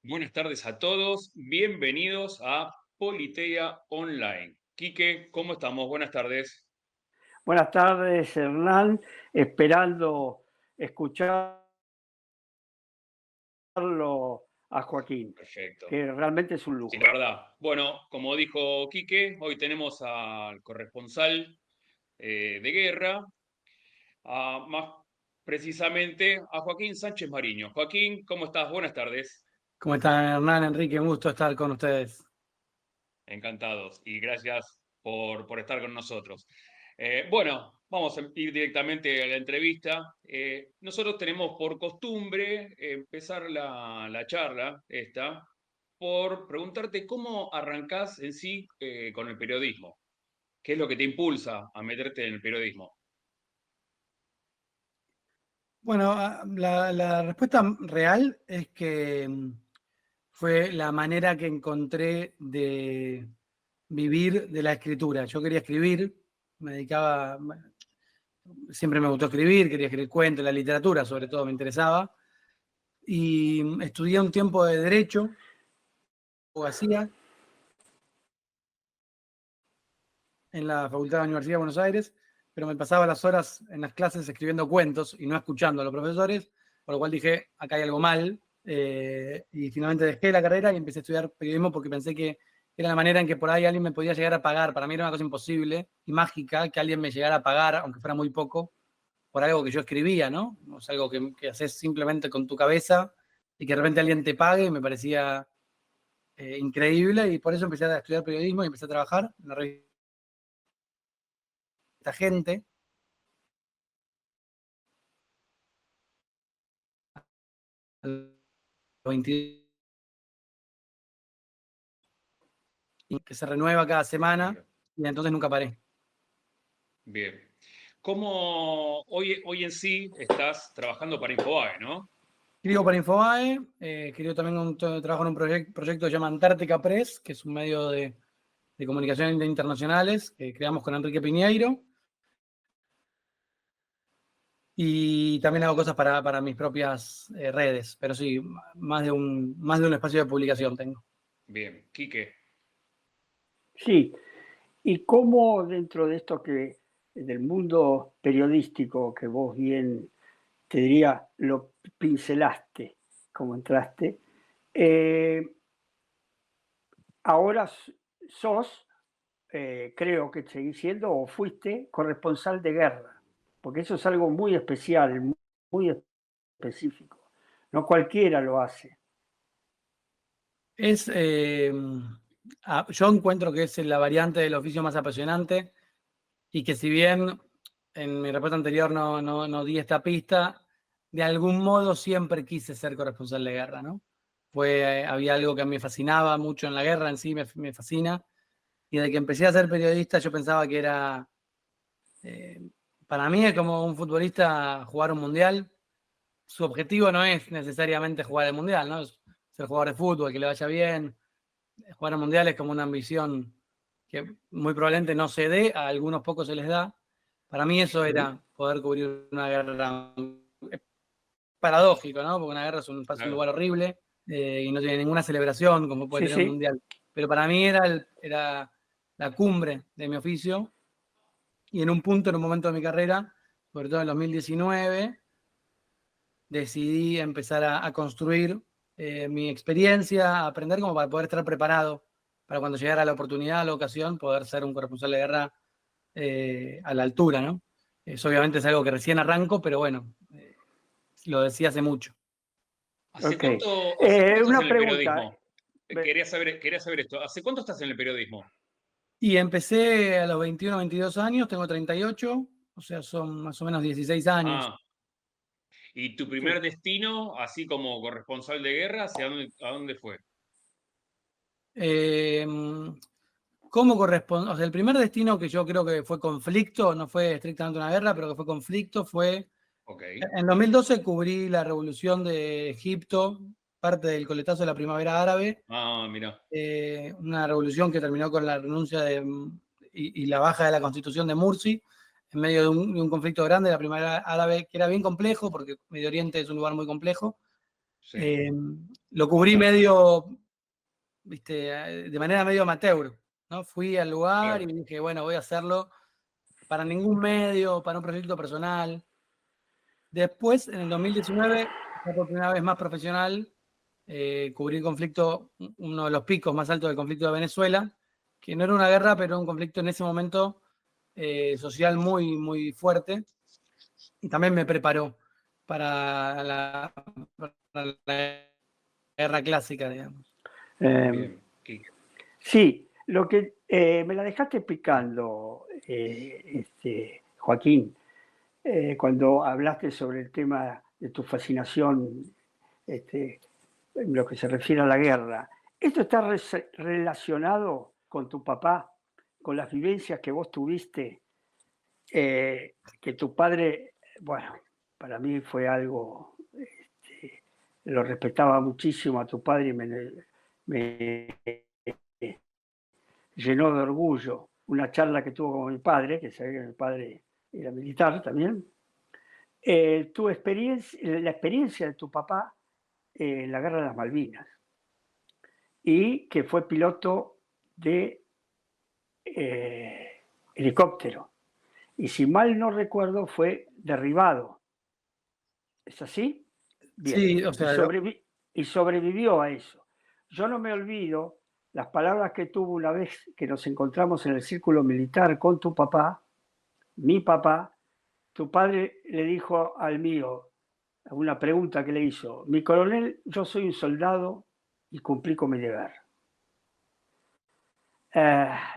Buenas tardes a todos, bienvenidos a Politeia Online. Quique, ¿cómo estamos? Buenas tardes. Buenas tardes, Hernán. Esperando escucharlo a Joaquín, Perfecto. que realmente es un Sí, la lujo. verdad. Bueno, como dijo Quique, hoy tenemos al corresponsal de guerra, más precisamente a Joaquín Sánchez Mariño. Joaquín, ¿cómo estás? Buenas tardes. ¿Cómo están, Hernán, Enrique? Un gusto estar con ustedes. Encantados y gracias por estar con nosotros. Bueno, vamos a ir directamente a la entrevista. Nosotros tenemos por costumbre empezar la charla esta por preguntarte cómo arrancás en sí con el periodismo. ¿Qué es lo que te impulsa a meterte en el periodismo? Bueno, la respuesta real es que fue la manera que encontré de vivir de la escritura. Yo quería escribir, me dedicaba, siempre me gustó escribir, quería escribir cuentos, la literatura sobre todo me interesaba, y estudié un tiempo de Derecho, abogacía, en la Facultad de la Universidad de Buenos Aires, pero me pasaba las horas en las clases escribiendo cuentos y no escuchando a los profesores, por lo cual dije, acá hay algo mal, y finalmente dejé la carrera y empecé a estudiar periodismo porque pensé que era la manera en que por ahí alguien me podía llegar a pagar. Para mí era una cosa imposible y mágica que alguien me llegara a pagar, aunque fuera muy poco, por algo que yo escribía, ¿no? O sea, algo que haces simplemente con tu cabeza y que de repente alguien te pague, me parecía increíble, y por eso empecé a estudiar periodismo y empecé a trabajar en la revista Gente. 22, que se renueva cada semana, Mira, y entonces nunca paré. bien. ¿Cómo hoy en sí estás trabajando para Infobae, no? Escribo para Infobae, escribo también trabajo en un proyecto que se llama Antártica Press, que es un medio de comunicación internacionales que creamos con Enrique Piñeiro, y también hago cosas para mis propias redes, pero sí, más de un espacio de publicación tengo. Bien. Quique. Sí, y cómo dentro de esto que del mundo periodístico que vos bien, te diría, lo pincelaste, como entraste, eh, ahora sos, creo que seguís siendo o fuiste corresponsal de guerra, porque eso es algo muy especial, muy específico. No cualquiera lo hace. Es, yo encuentro que es la variante del oficio más apasionante, y que si bien en mi respuesta anterior no di esta pista, de algún modo siempre quise ser corresponsal de guerra, ¿no? Había algo que me fascinaba mucho en la guerra en sí, me fascina, y desde que empecé a ser periodista yo pensaba que era, eh, para mí es como un futbolista jugar un mundial. Su objetivo no es necesariamente jugar el mundial, ¿no? Es ser jugador de fútbol, que le vaya bien. Jugar al mundial es como una ambición que muy probablemente no se dé, a algunos pocos se les da. Para mí eso era poder cubrir una guerra. Es paradójico, ¿no? Porque una guerra es un Claro. lugar horrible, y no tiene ninguna celebración como puede Sí, tener un sí. mundial. Pero para mí era la cumbre de mi oficio, y en un punto, en un momento de mi carrera, sobre todo en 2019, decidí empezar a construir mi experiencia, a aprender como para poder estar preparado para cuando llegara la oportunidad, la ocasión, poder ser un corresponsal de guerra a la altura, ¿no? Eso obviamente es algo que recién arranco, pero bueno, lo decía hace mucho. Ok. Hace cuánto estás Una en el pregunta. periodismo? Quería saber esto. ¿Hace cuánto estás en el periodismo? Y empecé a los 21, 22 años, tengo 38, o sea, son más o menos 16 años. Ah, y tu primer Sí. destino, así como corresponsal de guerra, ¿a dónde fue? Eh, ¿Cómo corresponde? O sea, el primer destino que yo creo que fue conflicto, no fue estrictamente una guerra, pero que fue conflicto, fue Ok. en 2012. Cubrí la revolución de Egipto, parte del coletazo de la primavera árabe, Ah, mira. una revolución que terminó con la renuncia y la baja de la constitución de Mursi, en medio de un conflicto grande de la primavera árabe, que era bien complejo, porque Medio Oriente es un lugar muy complejo. Sí. Lo cubrí medio, ¿viste? De manera medio amateur, ¿no? Fui al lugar Claro. y dije, bueno, voy a hacerlo para ningún medio, para un proyecto personal. Después, en el 2019, ya por primera vez más profesional, cubrí el conflicto, uno de los picos más altos del conflicto de Venezuela, que no era una guerra, pero un conflicto en ese momento social muy, muy fuerte. Y también me preparó para la guerra clásica, digamos. Bien. Sí, lo que me la dejaste picando, Joaquín, cuando hablaste sobre el tema de tu fascinación en lo que se refiere a la guerra. ¿Esto está relacionado con tu papá, con las vivencias que vos tuviste, que tu padre, bueno, para mí fue algo, lo respetaba muchísimo a tu padre y me llenó de orgullo una charla que tuvo con mi padre, que sabía que mi padre era militar también. Tu experiencia, la experiencia de tu papá en la Guerra de las Malvinas y que fue piloto de helicóptero. Y si mal no recuerdo, fue derribado. ¿Es así? Bien. Sí, o sea, Y sobrevivió a eso. Yo no me olvido las palabras que tuvo una vez que nos encontramos en el círculo militar con tu papá, mi papá. Tu padre le dijo al mío, una pregunta que le hizo: mi coronel, yo soy un soldado y cumplí con mi deber.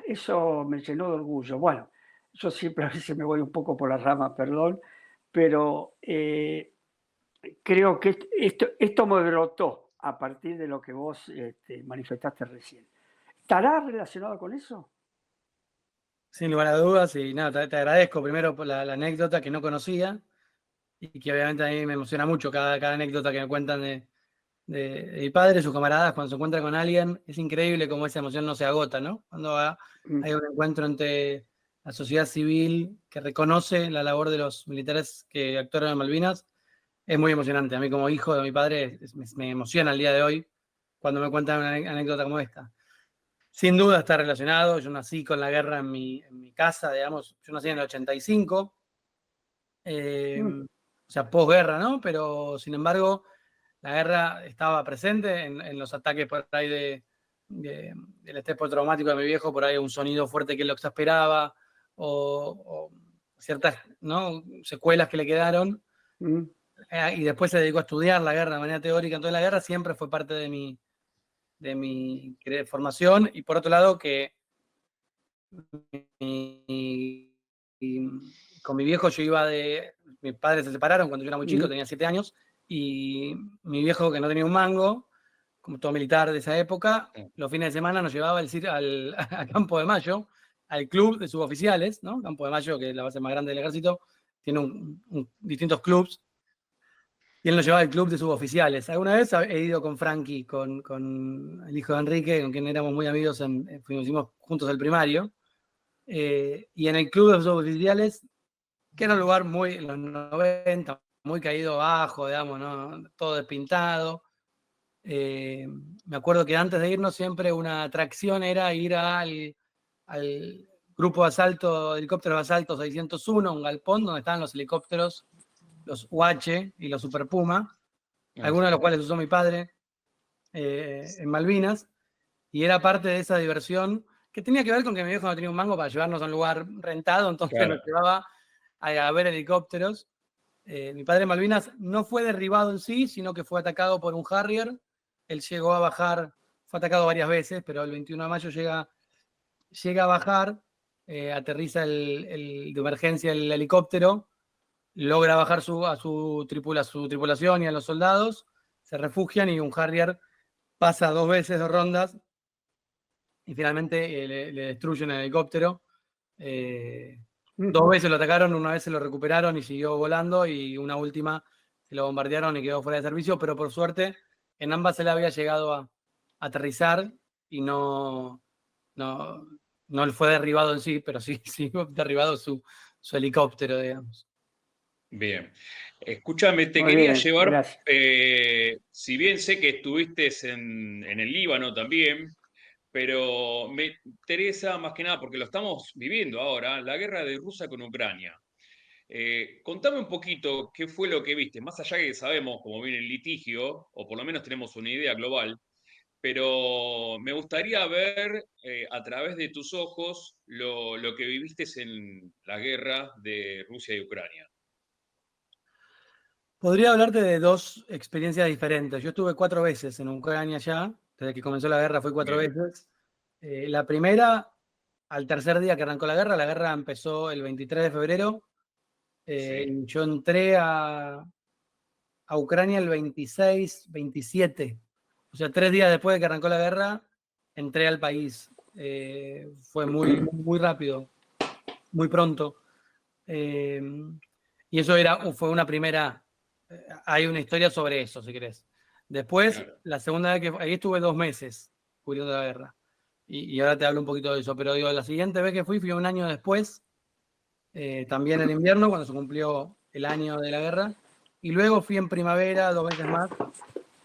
Eso me llenó de orgullo. Bueno, yo siempre a veces me voy un poco por las ramas, perdón, pero creo que esto me brotó a partir de lo que vos manifestaste recién. ¿Estará relacionado con eso? sin lugar a dudas, y nada, te agradezco primero por la anécdota que no conocía y que obviamente a mí me emociona mucho cada anécdota que me cuentan de mi padre, sus camaradas, cuando se encuentra con alguien. Es increíble cómo esa emoción no se agota, ¿no? Cuando hay un encuentro entre la sociedad civil que reconoce la labor de los militares que actuaron en Malvinas, es muy emocionante. A mí como hijo de mi padre me emociona el día de hoy cuando me cuentan una anécdota como esta. Sin duda está relacionado. Yo nací con la guerra en mi casa, digamos. Yo nací en el 85, o sea, posguerra, ¿no? Pero, sin embargo, la guerra estaba presente en los ataques por ahí del estrés postraumático de mi viejo, por ahí un sonido fuerte que lo exasperaba, o ciertas, ¿no?, secuelas que le quedaron. Y después se dedicó a estudiar la guerra de manera teórica. Entonces la guerra siempre fue parte de mi formación. Y por otro lado, que con mi viejo yo iba mis padres se separaron cuando yo era muy chico, tenía 7 años, y mi viejo, que no tenía un mango, como todo militar de esa época, los fines de semana nos llevaba al Campo de Mayo, al club de suboficiales, ¿no? Campo de Mayo, que es la base más grande del ejército, tiene distintos clubs, y él nos llevaba al club de suboficiales. Alguna vez he ido con Frankie, con el hijo de Enrique, con quien éramos muy amigos, fuimos juntos al primario, y en el club de suboficiales, que era un lugar muy, en los 90, muy caído abajo, digamos, ¿no? Todo despintado. Me acuerdo que antes de irnos siempre una atracción era ir al grupo de asalto, helicópteros de asalto 601, un galpón donde estaban los helicópteros, los UH y los Super Puma, algunos de los cuales usó mi padre en Malvinas, y era parte de esa diversión que tenía que ver con que mi viejo no tenía un mango para llevarnos a un lugar rentado, entonces nos llevaba a ver helicópteros. Mi padre en Malvinas no fue derribado en sí, sino que fue atacado por un Harrier. Él llegó a bajar, fue atacado varias veces, pero el 21 de mayo llega a bajar, aterriza de emergencia el helicóptero, logra bajar a su tripulación y a los soldados, se refugian y un Harrier pasa 2 veces, 2 rondas, y finalmente le destruyen el helicóptero. 2 veces lo atacaron, una vez se lo recuperaron y siguió volando, y una última se lo bombardearon y quedó fuera de servicio, pero por suerte en ambas se le había llegado a aterrizar y no fue derribado en sí, pero sí derribado su helicóptero, digamos. Bien. Escúchame, te Muy quería bien, llevar, gracias. si bien sé que estuviste en el Líbano también, pero me interesa más que nada porque lo estamos viviendo ahora, la guerra de Rusia con Ucrania. Contame un poquito qué fue lo que viste, más allá que sabemos cómo viene el litigio, o por lo menos tenemos una idea global, pero me gustaría ver a través de tus ojos lo que viviste en la guerra de Rusia y Ucrania. Podría hablarte de dos experiencias diferentes. Yo estuve 4 veces en Ucrania ya, desde que comenzó la guerra fui 4 veces. La primera, al tercer día que arrancó la guerra empezó el 23 de febrero. Sí, Y yo entré a Ucrania el 26, 27. O sea, 3 días después de que arrancó la guerra, entré al país. Fue muy rápido, muy pronto. Eh, y eso fue una primera. Hay una historia sobre eso, si querés. Después, claro. la segunda vez ahí estuve 2 meses cubriendo la guerra. Y ahora te hablo un poquito de eso. Pero digo, la siguiente vez que fui un año después, también en invierno, cuando se cumplió el año de la guerra. Y luego fui en primavera 2 veces más,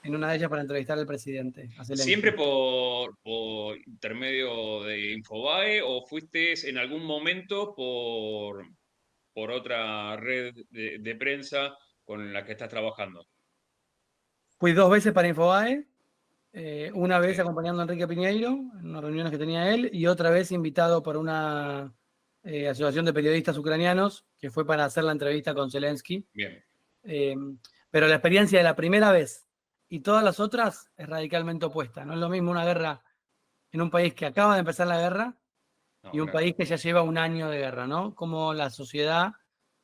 en una de ellas para entrevistar al presidente, a ¿Siempre Zelensky. por intermedio de Infobae o fuiste en algún momento por otra red de prensa con la que estás trabajando? Fui 2 veces para Infobae, una vez Sí, acompañando a Enrique Piñeiro en unas reuniones que tenía él y otra vez invitado por una asociación de periodistas ucranianos que fue para hacer la entrevista con Zelensky. bien. Eh, pero la experiencia de la primera vez y todas las otras es radicalmente opuesta. No es lo mismo una guerra en un país que acaba de empezar la guerra No, y un claro. país que ya lleva un año de guerra, ¿no? Como la sociedad,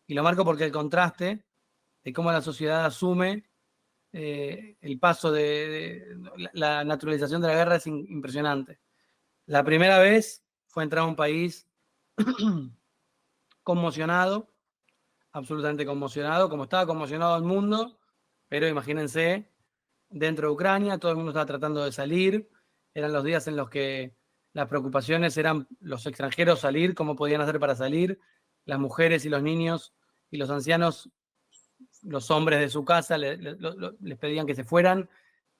y lo marco porque el contraste de cómo la sociedad asume el paso de la naturalización de la guerra es impresionante. La primera vez fue entrar a un país conmocionado, absolutamente conmocionado, como estaba conmocionado el mundo, pero imagínense, dentro de Ucrania todo el mundo estaba tratando de salir, eran los días en los que las preocupaciones eran los extranjeros salir, cómo podían hacer para salir, las mujeres y los niños y los ancianos, los hombres de su casa les pedían que se fueran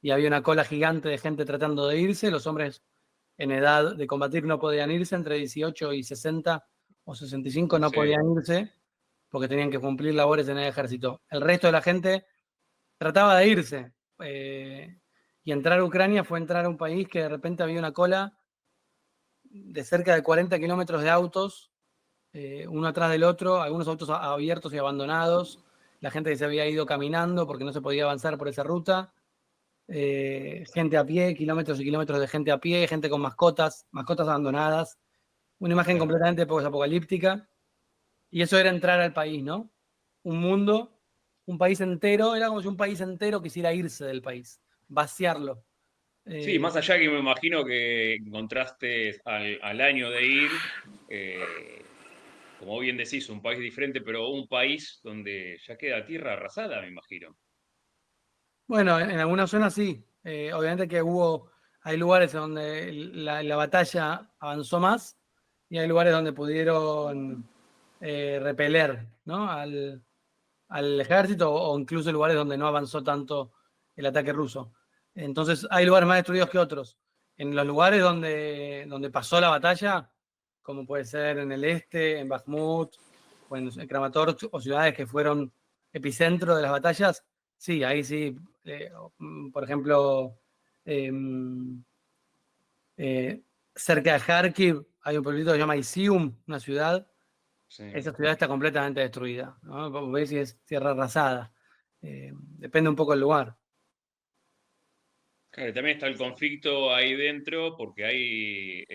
y había una cola gigante de gente tratando de irse, los hombres en edad de combatir no podían irse, entre 18 y 60 o 65 no Sí, podían irse porque tenían que cumplir labores en el ejército. El resto de la gente trataba de irse. Y entrar a Ucrania fue entrar a un país que de repente había una cola de cerca de 40 kilómetros de autos, uno atrás del otro, algunos autos abiertos y abandonados, la gente que se había ido caminando porque no se podía avanzar por esa ruta, gente a pie, kilómetros y kilómetros de gente a pie, gente con mascotas, mascotas abandonadas, una imagen claro. completamente apocalíptica. Y eso era entrar al país, ¿no? Un mundo, un país entero, era como si un país entero quisiera irse del país, vaciarlo. Sí, Eh, más allá que me imagino que encontraste al año de ir, eh, como bien decís, un país diferente, pero un país donde ya queda tierra arrasada, me imagino. bueno, en algunas zonas sí. Obviamente que hay lugares donde la batalla avanzó más y hay lugares donde pudieron repeler, ¿no? al ejército o incluso lugares donde no avanzó tanto el ataque ruso. Entonces hay lugares más destruidos que otros. En los lugares donde pasó la batalla, como puede ser en el este, en Bakhmut, o en Kramatorsk, o ciudades que fueron epicentro de las batallas, sí, ahí sí, por ejemplo, eh, cerca de Kharkiv hay un pueblito que se llama Isium, una ciudad. Sí. Esa ciudad está completamente destruida, ¿no? Vos ves si es tierra arrasada. Depende un poco del lugar. Claro, y también está el conflicto ahí dentro porque hay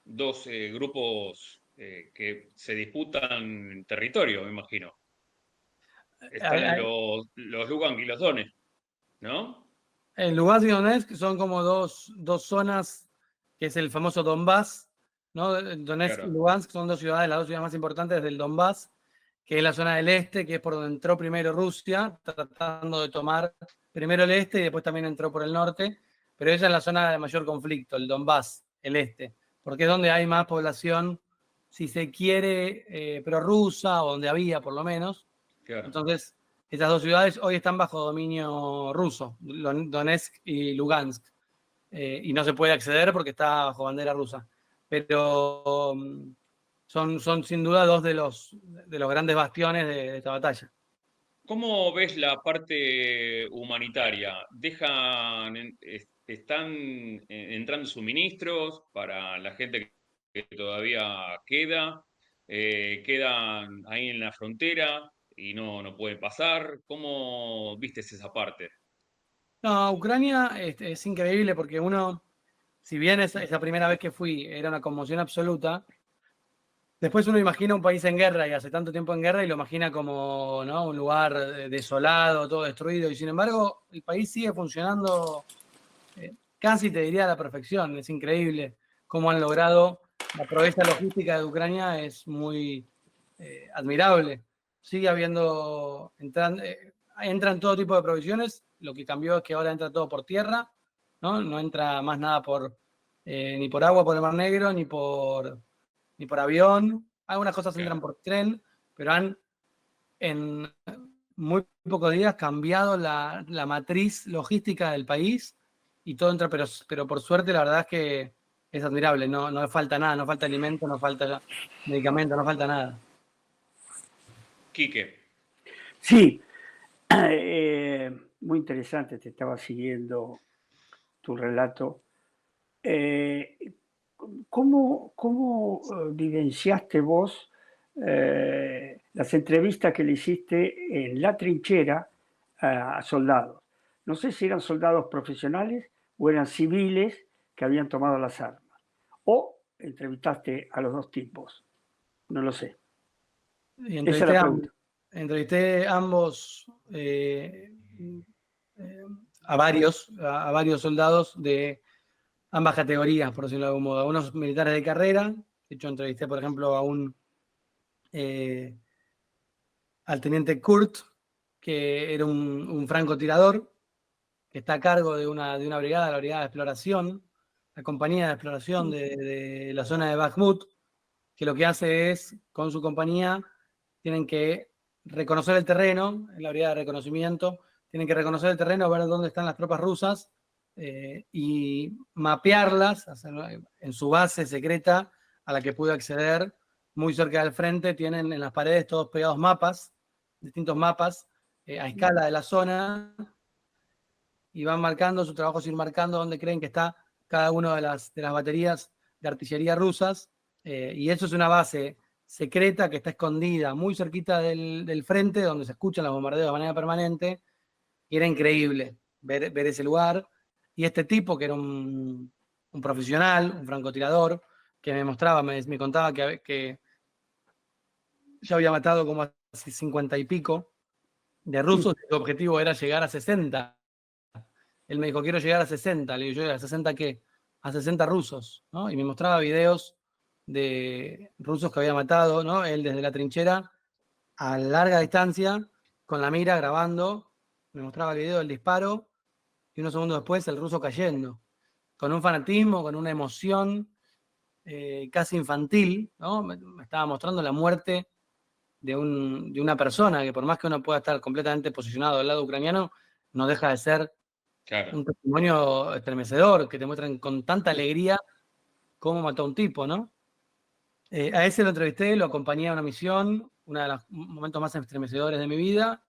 dos grupos que se disputan territorio, me imagino. Están los Lugansk y los Donetsk, ¿no? En Lugansk y Donetsk son como dos zonas, que es el famoso Donbass, ¿no? Donetsk y Claro, Lugansk son dos ciudades, las dos ciudades más importantes del Donbass, que es la zona del este, que es por donde entró primero Rusia, tratando de tomar primero el este y después también entró por el norte, pero esa es la zona de mayor conflicto, el Donbass, el este, porque es donde hay más población, si se quiere, prorrusa, o donde había por lo menos, Claro. Entonces, esas dos ciudades hoy están bajo dominio ruso, Donetsk y Lugansk, y no se puede acceder porque está bajo bandera rusa. Pero son sin duda dos de los grandes bastiones de esta batalla. ¿Cómo ves la parte humanitaria? ¿Están entrando suministros para la gente que todavía queda? ¿Quedan ahí en la frontera y no pueden pasar? ¿Cómo vistes esa parte? No, Ucrania es increíble porque uno, si bien esa primera vez que fui era una conmoción absoluta, después uno imagina un país en guerra y hace tanto tiempo en guerra y lo imagina como, ¿no?, un lugar desolado, todo destruido. Y sin embargo, el país sigue funcionando casi, te diría, a la perfección. Es increíble cómo han logrado. La proeza logística de Ucrania es muy admirable. Sigue habiendo, entran todo tipo de provisiones. Lo que cambió es que ahora entra todo por tierra, ¿no? No entra más nada ni por agua por el Mar Negro, ni por avión. Algunas cosas entran por tren, pero han en muy pocos días cambiado la matriz logística del país y todo entra, pero por suerte la verdad es que es admirable, no falta nada, no falta alimento, no falta medicamento, no falta nada. Quique. Sí, muy interesante, te estaba siguiendo tu relato. ¿Cómo vivenciaste vos las entrevistas que le hiciste en la trinchera a soldados? No sé si eran soldados profesionales o eran civiles que habían tomado las armas. O entrevistaste a los dos tipos. No lo sé. Y Esa es la pregunta. entrevisté ambos a varios soldados de ambas categorías, por decirlo de algún modo. A unos militares de carrera. De hecho, entrevisté, por ejemplo, al teniente Kurt, que era un francotirador, que está a cargo de una brigada, la brigada de exploración, la compañía de exploración de la zona de Bakhmut, que lo que hace es, con su compañía, tienen que reconocer el terreno, en la brigada de reconocimiento, tienen que reconocer el terreno, ver dónde están las tropas rusas y mapearlas en su base secreta a la que pude acceder muy cerca del frente. Tienen en las paredes todos pegados mapas, distintos mapas a escala de la zona, y van marcando, su trabajo es ir marcando dónde creen que está cada una de las baterías de artillería rusas, y eso es una base secreta que está escondida muy cerquita del frente, donde se escuchan los bombardeos de manera permanente, y era increíble ver ese lugar. Y este tipo, que era un profesional, un francotirador, que me mostraba, me contaba que ya había matado como a 50 y pico de rusos, y su objetivo era llegar a 60. Él me dijo, quiero llegar a 60. Le digo, ¿yo a 60 qué? A 60 rusos, ¿no? Y me mostraba videos de rusos que había matado, ¿no? Él desde la trinchera, a larga distancia, con la mira grabando, me mostraba el video del disparo, y unos segundos después el ruso cayendo, con un fanatismo, con una emoción casi infantil, ¿no? Me estaba mostrando la muerte de una persona que, por más que uno pueda estar completamente posicionado del lado ucraniano, no deja de ser un testimonio estremecedor, que te muestran con tanta alegría cómo mató a un tipo, ¿no? A ese lo entrevisté, lo acompañé a una misión, uno de los momentos más estremecedores de mi vida.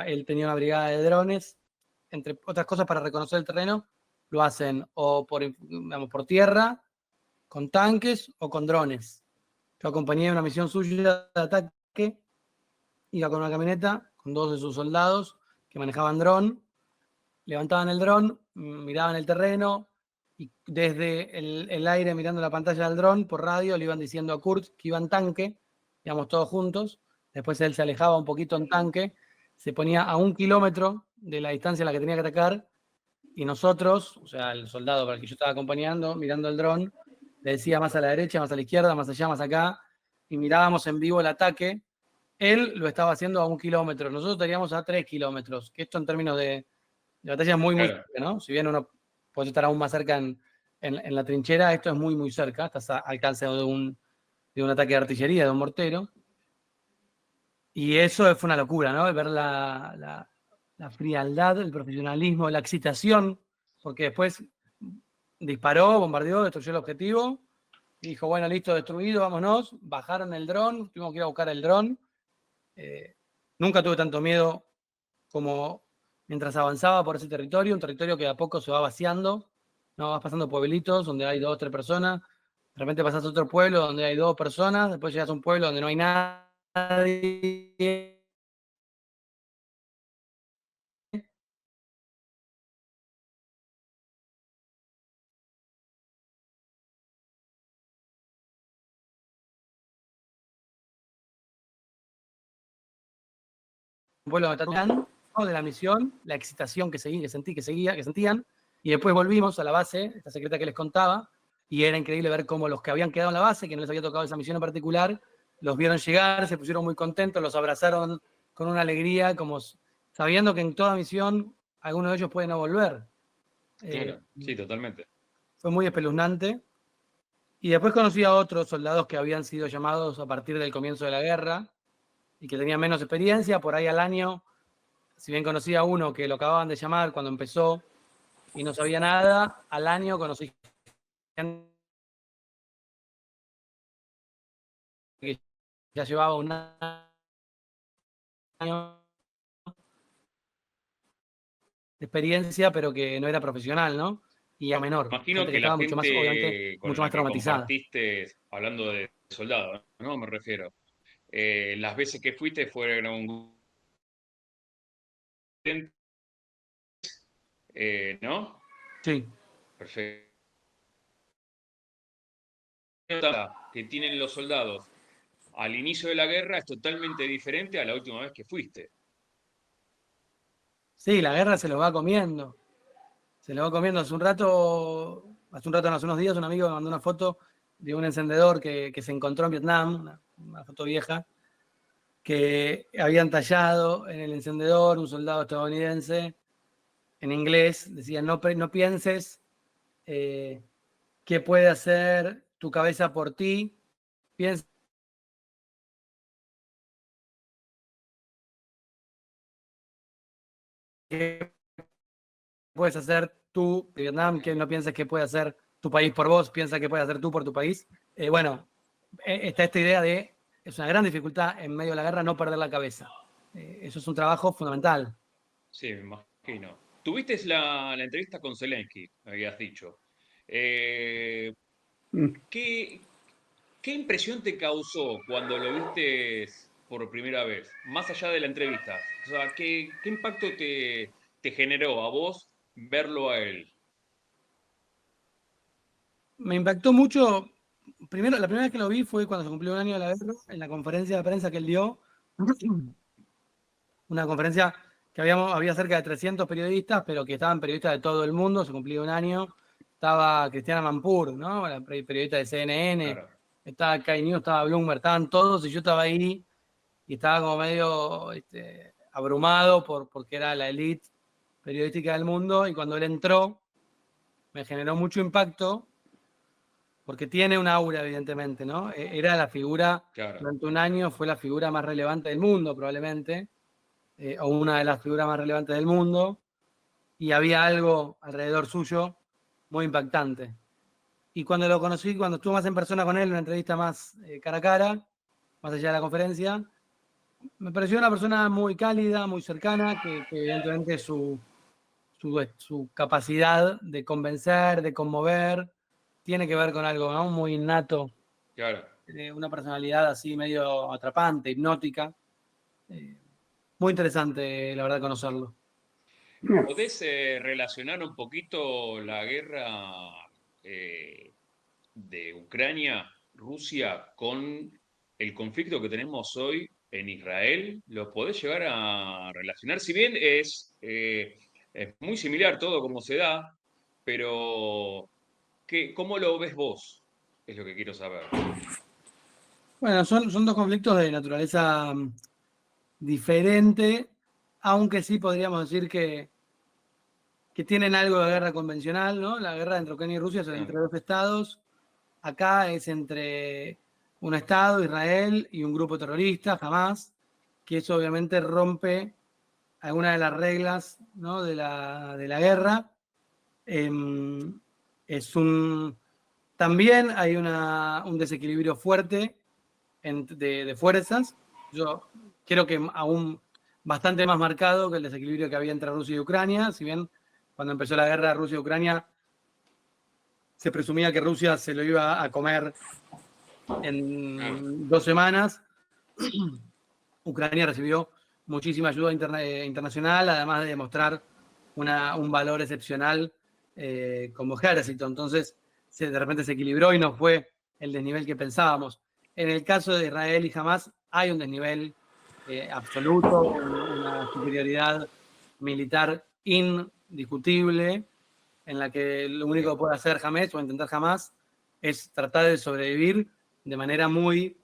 Él tenía una brigada de drones, entre otras cosas, para reconocer el terreno. Lo hacen o por tierra, con tanques o con drones. Yo acompañé a una misión suya de ataque, iba con una camioneta con 2 de sus soldados que manejaban dron, levantaban el dron, miraban el terreno y desde el aire, mirando la pantalla del dron por radio, le iban diciendo a Kurt que iba en tanque, íbamos todos juntos. Después él se alejaba un poquito en tanque, se ponía a 1 kilómetro de la distancia a la que tenía que atacar, y nosotros, o sea, el soldado para el que yo estaba acompañando, mirando el dron, le decía más a la derecha, más a la izquierda, más allá, más acá, y mirábamos en vivo el ataque. Él lo estaba haciendo a 1 kilómetro, nosotros estaríamos a 3 kilómetros, que esto en términos de batalla es muy, muy cerca, ¿no? Si bien uno puede estar aún más cerca en la trinchera, esto es muy, muy cerca, estás a alcance de un ataque de artillería, de un mortero. Y eso fue una locura, ¿no? Ver la frialdad, el profesionalismo, la excitación, porque después disparó, bombardeó, destruyó el objetivo, y dijo, bueno, listo, destruido, vámonos. Bajaron el dron, tuvimos que ir a buscar el dron. Nunca tuve tanto miedo como mientras avanzaba por ese territorio, un territorio que de a poco se va vaciando, ¿no? Vas pasando pueblitos donde hay 2 o 3 personas, de repente pasas a otro pueblo donde hay 2 personas, después llegas a un pueblo donde no hay nadie. Un pueblo donde está de la misión, la excitación que sentían, y después volvimos a la base, esta secreta que les contaba, y era increíble ver cómo los que habían quedado en la base, que no les había tocado esa misión en particular, los vieron llegar, se pusieron muy contentos, los abrazaron con una alegría, como sabiendo que en toda misión algunos de ellos pueden no volver. Claro, sí, totalmente. Fue muy espeluznante. Y después conocí a otros soldados que habían sido llamados a partir del comienzo de la guerra y que tenían menos experiencia, por ahí al año. Si bien conocí a uno que lo acababan de llamar cuando empezó y no sabía nada, al año conocí gente que ya llevaba un año de experiencia, pero que no era profesional, ¿no? Y a menor. Imagino Gente que que la estaba mucho más, obviamente, gente con mucho la más que traumatizada. compartiste, hablando de soldados, ¿no? Me refiero. Las veces que fuiste fueron un ¿no? Sí. Perfecto. Que tienen los soldados al inicio de la guerra es totalmente diferente a la última vez que fuiste. Sí, la guerra se lo va comiendo. Se lo va comiendo. Hace unos días, un amigo me mandó una foto de un encendedor que se encontró en Vietnam, una foto vieja, que habían tallado en el encendedor un soldado estadounidense en inglés. Decía, no pienses qué puede hacer tu cabeza por ti, piensa qué puedes hacer tú, Vietnam, que no pienses qué puede hacer tu país por vos, piensa qué puedes hacer tú por tu país. Bueno, está esta idea de, es una gran dificultad en medio de la guerra no perder la cabeza. Eso es un trabajo fundamental. Sí, me imagino. Tuviste la entrevista con Zelensky, me habías dicho. Eh, ¿qué, qué impresión te causó cuando lo viste por primera vez? Más allá de la entrevista. O sea, ¿qué impacto te generó a vos verlo a él? Me impactó mucho. Primero, la primera vez que lo vi fue cuando se cumplió un año de la guerra, en la conferencia de prensa que él dio. Una conferencia que había cerca de 300 periodistas, pero que estaban periodistas de todo el mundo, se cumplía un año. Estaba Cristiana Manpur, ¿no? La periodista de CNN, Claro, estaba Sky News, estaba Bloomberg, estaban todos, y yo estaba ahí y estaba como medio abrumado porque era la élite periodística del mundo, y cuando él entró me generó mucho impacto porque tiene un aura, evidentemente, ¿no? Era la figura, claro. durante un año fue la figura más relevante del mundo, probablemente, o una de las figuras más relevantes del mundo, y había algo alrededor suyo muy impactante. Y cuando lo conocí, cuando estuve más en persona con él, una entrevista más cara a cara, más allá de la conferencia, me pareció una persona muy cálida, muy cercana, que evidentemente su capacidad de convencer, de conmover, tiene que ver con algo, ¿no? Muy innato, Claro. una personalidad así medio atrapante, hipnótica. Muy interesante, la verdad, conocerlo. ¿Podés relacionar un poquito la guerra eh, de Ucrania, Rusia, con el conflicto que tenemos hoy en Israel? ¿Lo podés llegar a relacionar? Si bien es muy similar todo como se da, pero ¿cómo lo ves vos? Es lo que quiero saber. Bueno, son dos conflictos de naturaleza diferente, aunque sí podríamos decir que tienen algo de guerra convencional, ¿no? La guerra entre Ucrania y Rusia es entre dos estados. Acá es entre un estado, Israel, y un grupo terrorista, Hamas. que eso obviamente rompe algunas de las reglas, ¿no?, de la guerra. También hay un desequilibrio fuerte de fuerzas. Yo creo que aún bastante más marcado que el desequilibrio que había entre Rusia y Ucrania. Si bien cuando empezó la guerra Rusia-Ucrania se presumía que Rusia se lo iba a comer en 2 semanas, Ucrania recibió muchísima ayuda internacional, además de demostrar un valor excepcional como ejército. Entonces, de repente se equilibró y no fue el desnivel que pensábamos. En el caso de Israel y Hamas hay un desnivel absoluto, una superioridad militar indiscutible, en la que lo único que puede hacer Hamas o intentar Hamas es tratar de sobrevivir de manera muy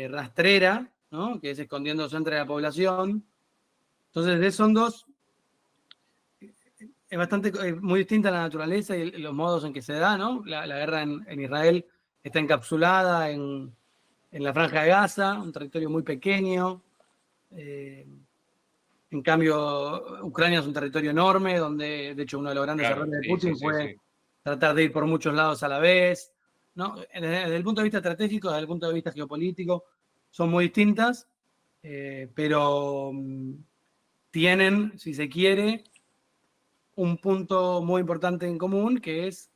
rastrera, ¿no?, que es escondiéndose entre la población. Entonces, son dos. Es bastante, muy distinta la naturaleza y los modos en que se da, ¿no? La guerra en Israel está encapsulada en la Franja de Gaza, un territorio muy pequeño. En cambio, Ucrania es un territorio enorme, donde, de hecho, uno de los grandes errores de Putin fue tratar de ir por muchos lados a la vez, ¿no? Desde el punto de vista estratégico, desde el punto de vista geopolítico, son muy distintas, pero tienen, si se quiere, un punto muy importante en común, que es,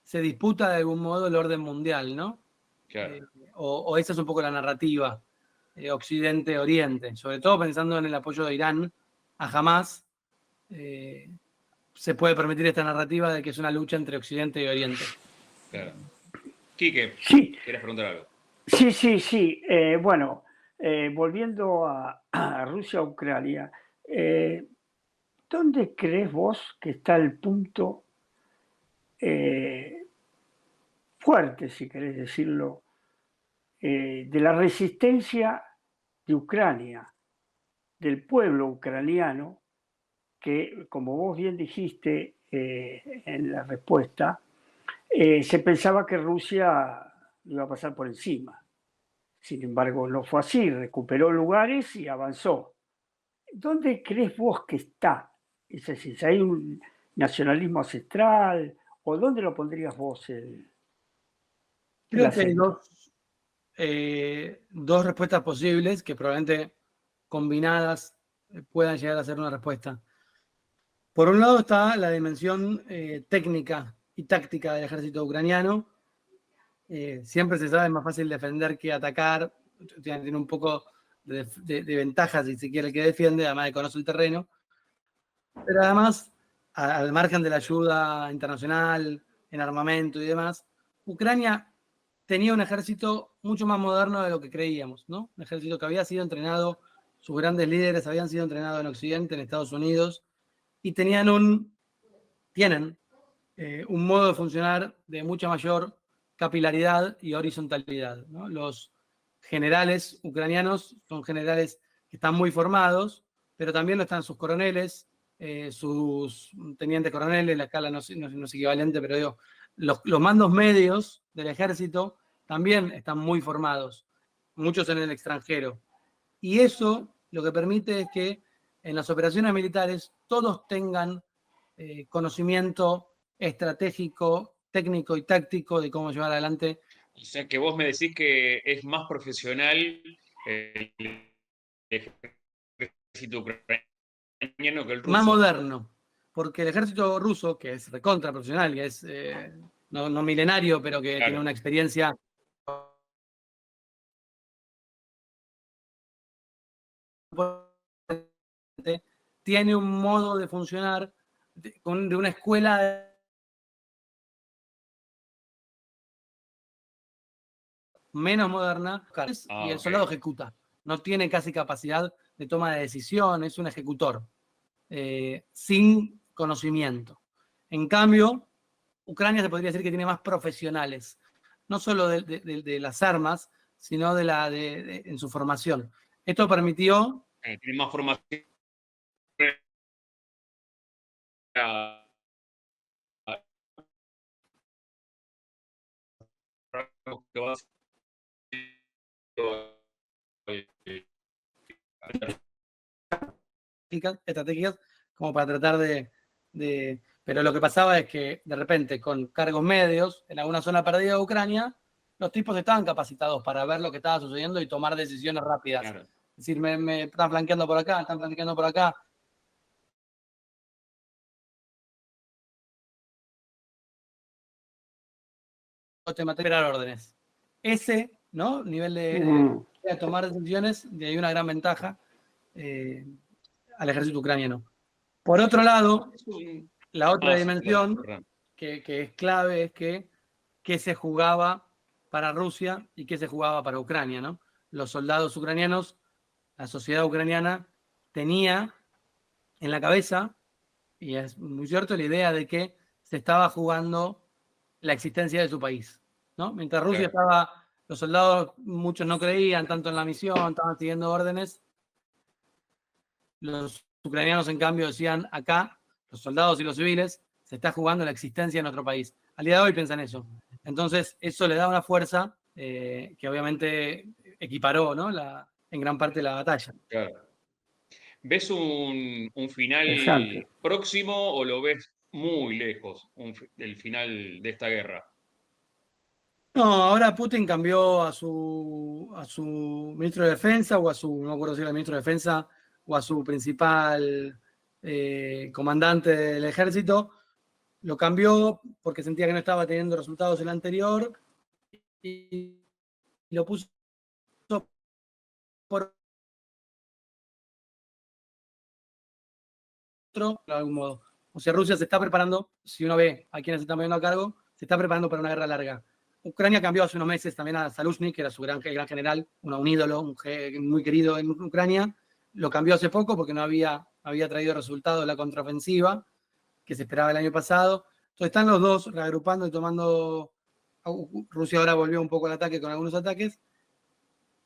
se disputa de algún modo el orden mundial, ¿no? Claro. O esa es un poco la narrativa, Occidente-Oriente, sobre todo pensando en el apoyo de Irán a Hamas, se puede permitir esta narrativa de que es una lucha entre Occidente y Oriente. Claro. Quique, Sí, ¿quieres preguntar algo? sí. Bueno, volviendo a Rusia-Ucrania, ¿dónde crees vos que está el punto fuerte, si querés decirlo, de la resistencia de Ucrania, del pueblo ucraniano, que, como vos bien dijiste en la respuesta, se pensaba que Rusia iba a pasar por encima? Sin embargo, no fue así, recuperó lugares y avanzó. ¿Dónde crees vos que está? Es decir, si hay un nacionalismo ancestral, ¿o dónde lo pondrías vos el Creo que hay acento? dos respuestas posibles que probablemente combinadas puedan llegar a ser una respuesta. Por un lado está la dimensión técnica y táctica del ejército ucraniano. Siempre se sabe, es más fácil defender que atacar. Tiene un poco de ventajas, si se quiere, el que defiende, además de conocer el terreno. Pero además, al margen de la ayuda internacional en armamento y demás, Ucrania tenía un ejército mucho más moderno de lo que creíamos, ¿no? Un ejército que había sido entrenado, sus grandes líderes habían sido entrenados en Occidente, en Estados Unidos, y tienen un modo de funcionar de mucha mayor capilaridad y horizontalidad, ¿no? Los generales ucranianos son generales que están muy formados, pero también lo están sus coroneles, sus tenientes coroneles, la escala no es equivalente, pero digo, los mandos medios del ejército también están muy formados, muchos en el extranjero. Y eso lo que permite es que en las operaciones militares todos tengan conocimiento estratégico, técnico y táctico de cómo llevar adelante. O sea, que vos me decís que es más profesional el ejército ucraniano que el Más ruso. moderno, porque el ejército ruso, que es recontra profesional, que es no milenario, pero que tiene Claro. una experiencia tiene un modo de funcionar de una escuela menos moderna, y el soldado ejecuta. No tiene casi capacidad de toma de decisión, es un ejecutor, sin conocimiento. En cambio, Ucrania se podría decir que tiene más profesionales, no solo de las armas, sino en su formación. Esto permitió... Tiene más formación estratégicas como para tratar Pero lo que pasaba es que de repente con cargos medios en alguna zona perdida de Ucrania, los tipos estaban capacitados para ver lo que estaba sucediendo y tomar decisiones rápidas. Claro. Es decir, me están flanqueando por acá, están flanqueando por acá. Te material órdenes. Ese, ¿no? Nivel de tomar decisiones, de ahí una gran ventaja al ejército ucraniano. Por otro lado, la otra dimensión que es clave es que se jugaba para Rusia y que se jugaba para Ucrania, ¿no? Los soldados ucranianos, la sociedad ucraniana tenía en la cabeza, y es muy cierto, la idea de que se estaba jugando la existencia de su país, ¿no? Mientras Rusia estaba, los soldados, muchos no creían tanto en la misión, estaban siguiendo órdenes. Los ucranianos, en cambio, decían acá, los soldados y los civiles, se está jugando la existencia de nuestro país. Al día de hoy piensan eso. Entonces, eso le da una fuerza que obviamente equiparó, ¿no? En gran parte la batalla. Claro. ¿Ves un final próximo o lo ves muy lejos el final de esta guerra? No, ahora Putin cambió a su ministro de Defensa no me acuerdo si era el ministro de Defensa o a su principal comandante del ejército. Lo cambió porque sentía que no estaba teniendo resultados el anterior y lo puso por otro, de algún modo. O sea, Rusia se está preparando, si uno ve a quienes se están poniendo a cargo, se está preparando para una guerra larga. Ucrania cambió hace unos meses también a Zaluzhny, que era su gran general, un ídolo, muy querido en Ucrania. Lo cambió hace poco porque no había traído resultados la contraofensiva que se esperaba el año pasado. Entonces están los dos reagrupando y tomando. Rusia ahora volvió un poco al ataque con algunos ataques.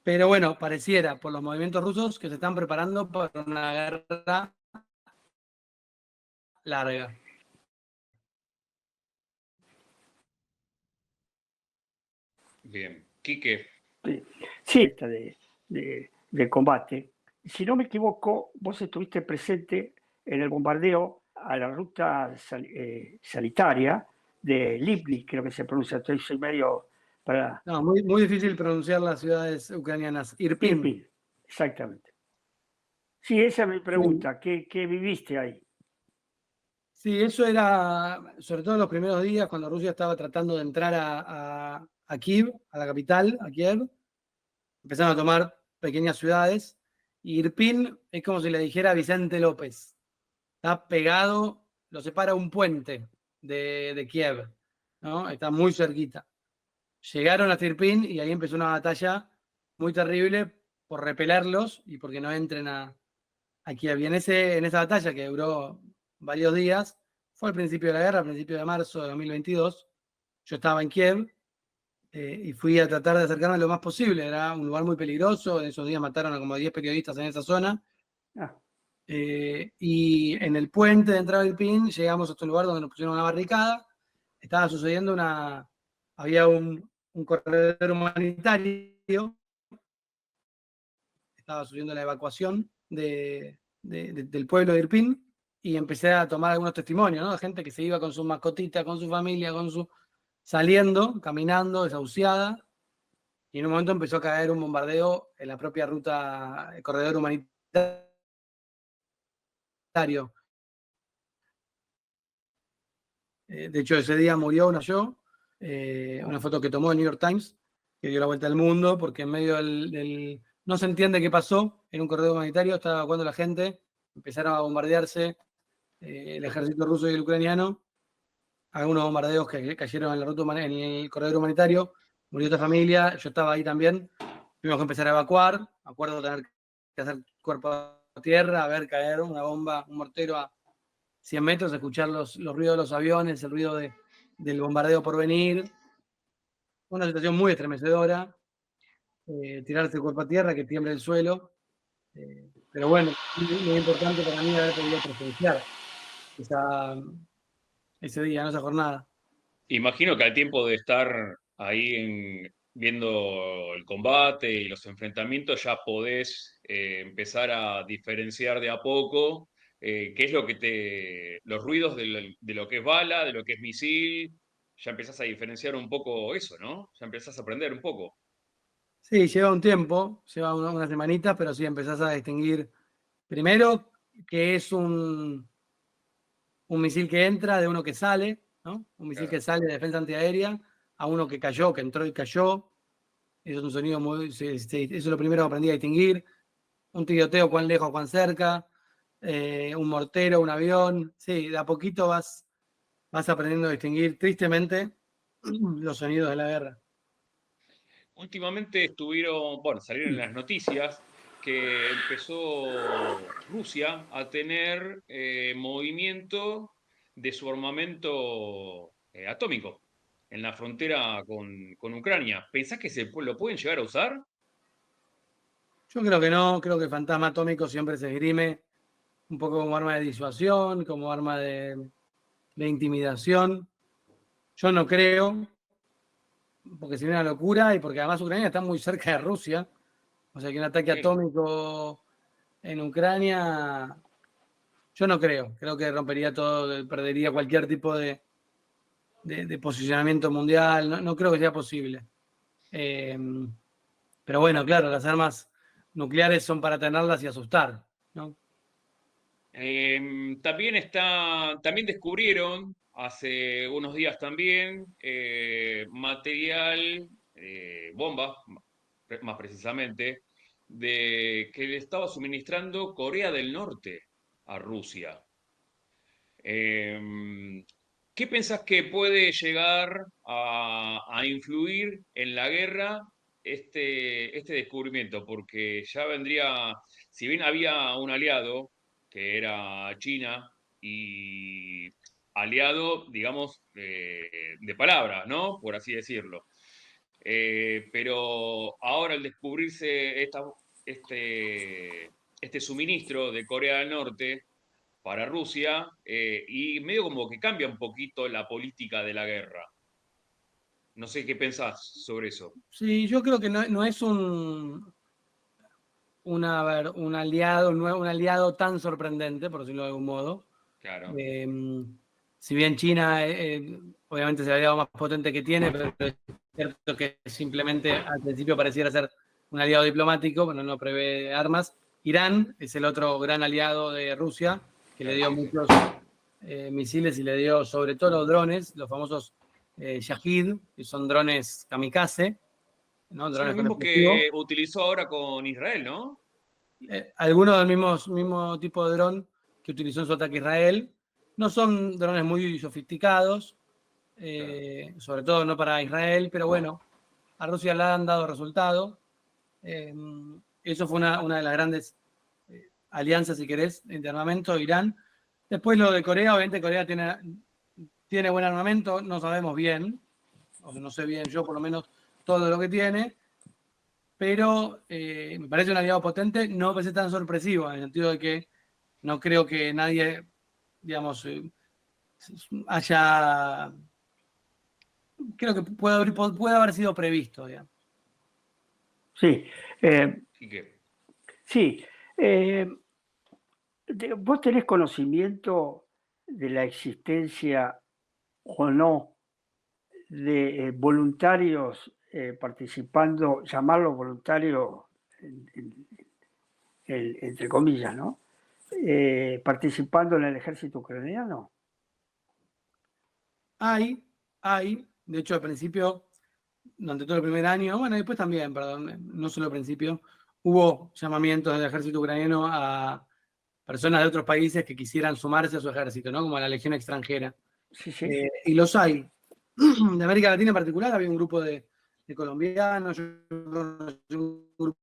Pero bueno, pareciera por los movimientos rusos que se están preparando para una guerra larga. Bien. Quique. Sí, de combate. Si no me equivoco, vos estuviste presente en el bombardeo a la ruta sanitaria de Lipnik, creo que se pronuncia, estoy medio para... No, muy difícil pronunciar las ciudades ucranianas. Irpin. Exactamente. Sí, esa es mi pregunta. ¿Qué viviste ahí? Sí, eso era, sobre todo en los primeros días, cuando Rusia estaba tratando de entrar a Kiev, a la capital, a Kiev. Empezaron a tomar pequeñas ciudades. Y Irpin es como si le dijera a Vicente López. Está pegado, lo separa un puente de Kiev, ¿no? Está muy cerquita. Llegaron a Irpin y ahí empezó una batalla muy terrible por repelerlos y porque no entren a Kiev. Y en esa batalla que duró varios días, fue al principio de la guerra, al principio de marzo de 2022. Yo estaba en Kiev y fui a tratar de acercarme lo más posible. Era un lugar muy peligroso. En esos días mataron a como 10 periodistas en esa zona. Y en el puente de entrada del PIN llegamos a este lugar donde nos pusieron una barricada. Estaba sucediendo había un corredor humanitario. Estaba sucediendo la evacuación del pueblo de Irpin y empecé a tomar algunos testimonios, ¿no? De gente que se iba con su mascotita, con su familia, saliendo, caminando, desahuciada, y en un momento empezó a caer un bombardeo en la propia ruta, el corredor humanitario. De hecho, ese día murió una foto que tomó el New York Times, que dio la vuelta al mundo, porque en medio del no se entiende qué pasó en un corredor humanitario, estaba evacuando la gente, empezaron a bombardearse el ejército ruso y el ucraniano, algunos bombardeos que cayeron en la ruta en el corredor humanitario, murió otra familia, yo estaba ahí también, tuvimos que empezar a evacuar, me acuerdo tener que hacer cuerpo a tierra, a ver caer una bomba, un mortero a 100 metros, escuchar los ruidos de los aviones, el ruido del bombardeo por venir, una situación muy estremecedora, tirarse el cuerpo a tierra, que tiemble el suelo, pero bueno, muy importante para mí haber podido presenciar ese día, esa jornada. Imagino que al tiempo de estar ahí viendo el combate y los enfrentamientos, ya podés empezar a diferenciar de a poco qué es lo que los ruidos de lo que es bala, de lo que es misil, ya empezás a diferenciar un poco eso, ¿no? Ya empezás a aprender un poco. Sí, lleva un tiempo, lleva unas semanitas, pero sí empezás a distinguir primero que es un misil que entra de uno que sale, ¿no? Un misil que Claro. sale de defensa antiaérea a uno que cayó, que entró y cayó. Eso es un sonido muy. Eso es lo primero que aprendí a distinguir. Un tiroteo, cuán lejos, cuán cerca. Un mortero, un avión. Sí, de a poquito vas aprendiendo a distinguir, tristemente, los sonidos de la guerra. Últimamente salieron en las noticias que empezó Rusia a tener movimiento de su armamento atómico en la frontera con Ucrania. ¿Pensás que lo pueden llegar a usar? Yo creo que no, creo que el fantasma atómico siempre se esgrime un poco como arma de disuasión, como arma de intimidación. Yo no creo, porque sería una locura y porque además Ucrania está muy cerca de Rusia. O sea que un ataque Sí. atómico en Ucrania, yo no creo. Creo que rompería todo, perdería cualquier tipo de posicionamiento mundial. No, no creo que sea posible. Pero bueno, claro, las armas nucleares son para tenerlas y asustar, ¿no? También descubrieron hace unos días también material, bombas, más precisamente, que le estaba suministrando Corea del Norte a Rusia. ¿Qué pensás que puede llegar a influir en la guerra este descubrimiento? Porque ya vendría, si bien había un aliado, que era China, y aliado, digamos, de palabra, ¿no? Por así decirlo. Pero ahora al descubrirse este suministro de Corea del Norte, para Rusia y medio como que cambia un poquito la política de la guerra. No sé qué pensás sobre eso. Sí, yo creo que no es un aliado tan sorprendente, por decirlo de algún modo. Claro. Si bien China obviamente es el aliado más potente que tiene, pero es cierto que simplemente al principio pareciera ser un aliado diplomático, pero no prevé armas. Irán es el otro gran aliado de Rusia, que le dio muchos misiles y le dio sobre todo los drones, los famosos Shahid, que son drones kamikaze, ¿no? Son los Drones con mismos explosivo. que utilizó ahora con Israel, ¿no? Algunos del mismo tipo de dron que utilizó en su ataque a Israel. No son drones muy sofisticados, sobre todo no para Israel, pero bueno, a Rusia le han dado resultado. Eso fue una de las grandes alianzas, si querés, de armamento, Irán. Después lo de Corea, obviamente Corea tiene buen armamento, no sabemos bien, o sea, no sé bien yo por lo menos todo lo que tiene, pero me parece un aliado potente, no me parece tan sorpresivo, en el sentido de que no creo que nadie, digamos, creo que puede haber sido previsto, digamos. Sí, ¿Y qué? sí. ¿Vos tenés conocimiento de la existencia o no de voluntarios participando, llamarlos voluntarios entre comillas, ¿no? Participando en el ejército ucraniano? Hay, de hecho al principio, durante todo el primer año, bueno, después también, perdón, no solo al principio, hubo llamamientos del ejército ucraniano a personas de otros países que quisieran sumarse a su ejército, ¿no? Como a la legión extranjera. Sí, sí. Y los hay. De América Latina en particular había un grupo de colombianos, un grupo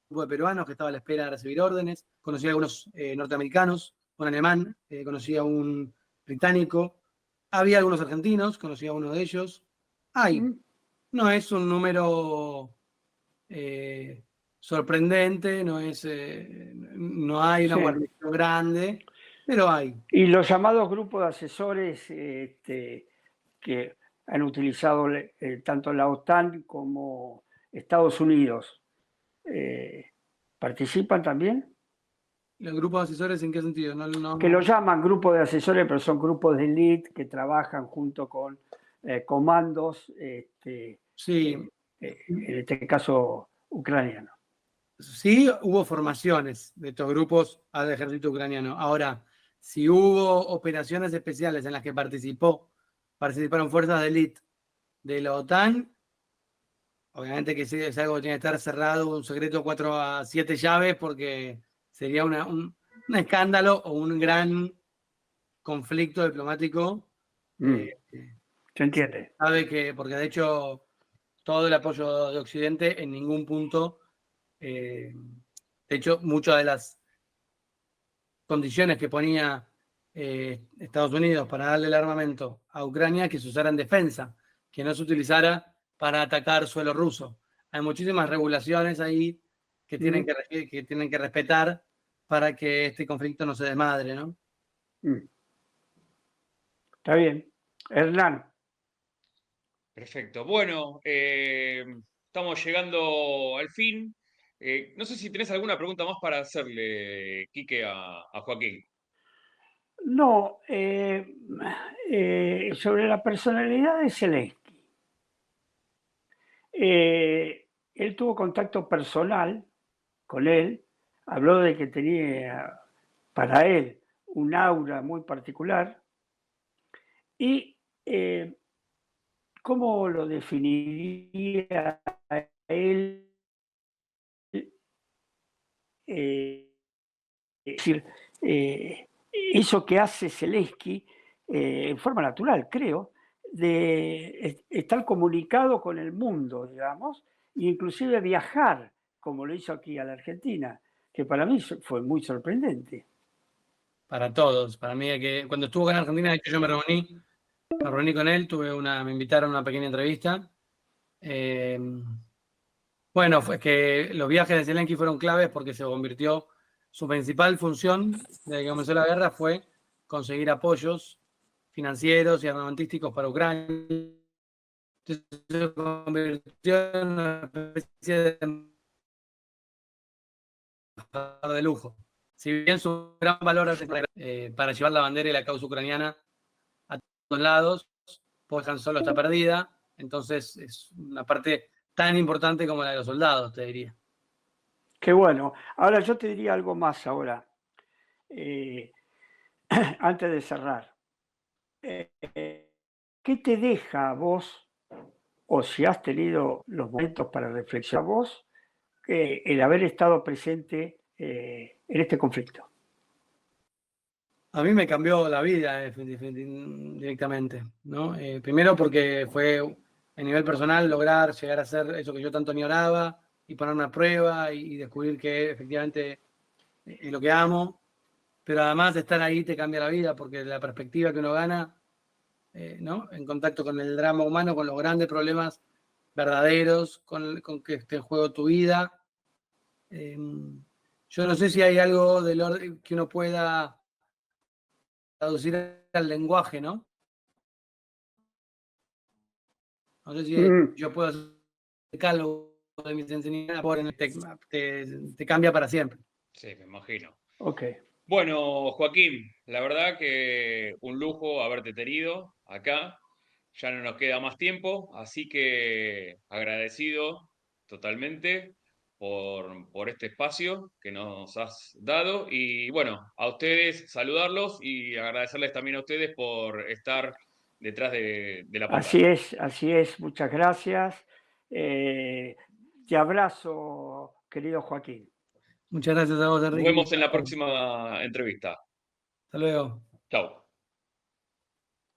de peruanos que estaba a la espera de recibir órdenes, conocí a algunos norteamericanos, un alemán, conocí a un británico, había algunos argentinos, conocí a uno de ellos. No es un número sorprendente, no hay una guarnición grande, pero hay. Y los llamados grupos de asesores que han utilizado tanto la OTAN como Estados Unidos. ¿Participan también? ¿Los grupos de asesores en qué sentido? Que lo llaman grupos de asesores, pero son grupos de élite que trabajan junto con comandos, Sí. en este caso ucraniano. Sí, hubo formaciones de estos grupos al ejército ucraniano. Ahora, si hubo operaciones especiales en las que participaron fuerzas de élite de la OTAN, obviamente que sí, es algo que tiene que estar cerrado, un secreto 4 a 7 llaves, porque sería un escándalo o un gran conflicto diplomático. ¿Se entiende? Sabe que, porque de hecho todo el apoyo de Occidente en ningún punto, de hecho muchas de las condiciones que ponía Estados Unidos para darle el armamento a Ucrania, que se usara en defensa, que no se utilizara para atacar suelo ruso. Hay muchísimas regulaciones ahí que tienen que respetar para que este conflicto no se desmadre, ¿no? Está bien. Hernán. Perfecto. Bueno, estamos llegando al fin. No sé si tenés alguna pregunta más para hacerle, Quique, a Joaquín. No, sobre la personalidad de Zelensky. Él tuvo contacto personal con él, habló de que tenía para él un aura muy particular y ¿cómo lo definiría a él? Es decir, eso que hace Zelensky en forma natural, creo, de estar comunicado con el mundo, digamos, e inclusive viajar, como lo hizo aquí a la Argentina, que para mí fue muy sorprendente. Para todos, para mí, que cuando estuvo en Argentina, de hecho yo me reuní con él, me invitaron a una pequeña entrevista. Bueno, fue que los viajes de Zelensky fueron claves porque se convirtió, su principal función desde que comenzó la guerra fue conseguir apoyos financieros y armamentísticos para Ucrania. Entonces, se convirtió en una especie de embajador de lujo. Si bien su gran valor para llevar la bandera y la causa ucraniana a todos lados, pues Han Solo está perdida, entonces es una parte tan importante como la de los soldados, te diría. Qué bueno. Ahora yo te diría algo más ahora, antes de cerrar. ¿Qué te deja a vos, o si has tenido los momentos para reflexionar vos, el haber estado presente en este conflicto? A mí me cambió la vida directamente, ¿no? Primero porque fue a nivel personal lograr llegar a hacer eso que yo tanto añoraba y ponerme a prueba y descubrir que efectivamente es lo que amo, pero además de estar ahí te cambia la vida porque la perspectiva que uno gana, ¿no? En contacto con el drama humano, con los grandes problemas verdaderos, con que esté en juego tu vida. Yo no sé si hay algo del orden que uno pueda traducir al lenguaje, ¿no? No sé si yo puedo hacer algo de mis enseñanzas, te cambia para siempre. Sí, me imagino. Ok. Bueno, Joaquín, la verdad que un lujo haberte tenido acá. Ya no nos queda más tiempo, así que agradecido totalmente por este espacio que nos has dado. Y bueno, a ustedes saludarlos y agradecerles también a ustedes por estar detrás de la pantalla. Así es. Muchas gracias. Te abrazo, querido Joaquín. Muchas gracias a vos, Nos Enrique. vemos en la próxima entrevista. Hasta luego. Chao.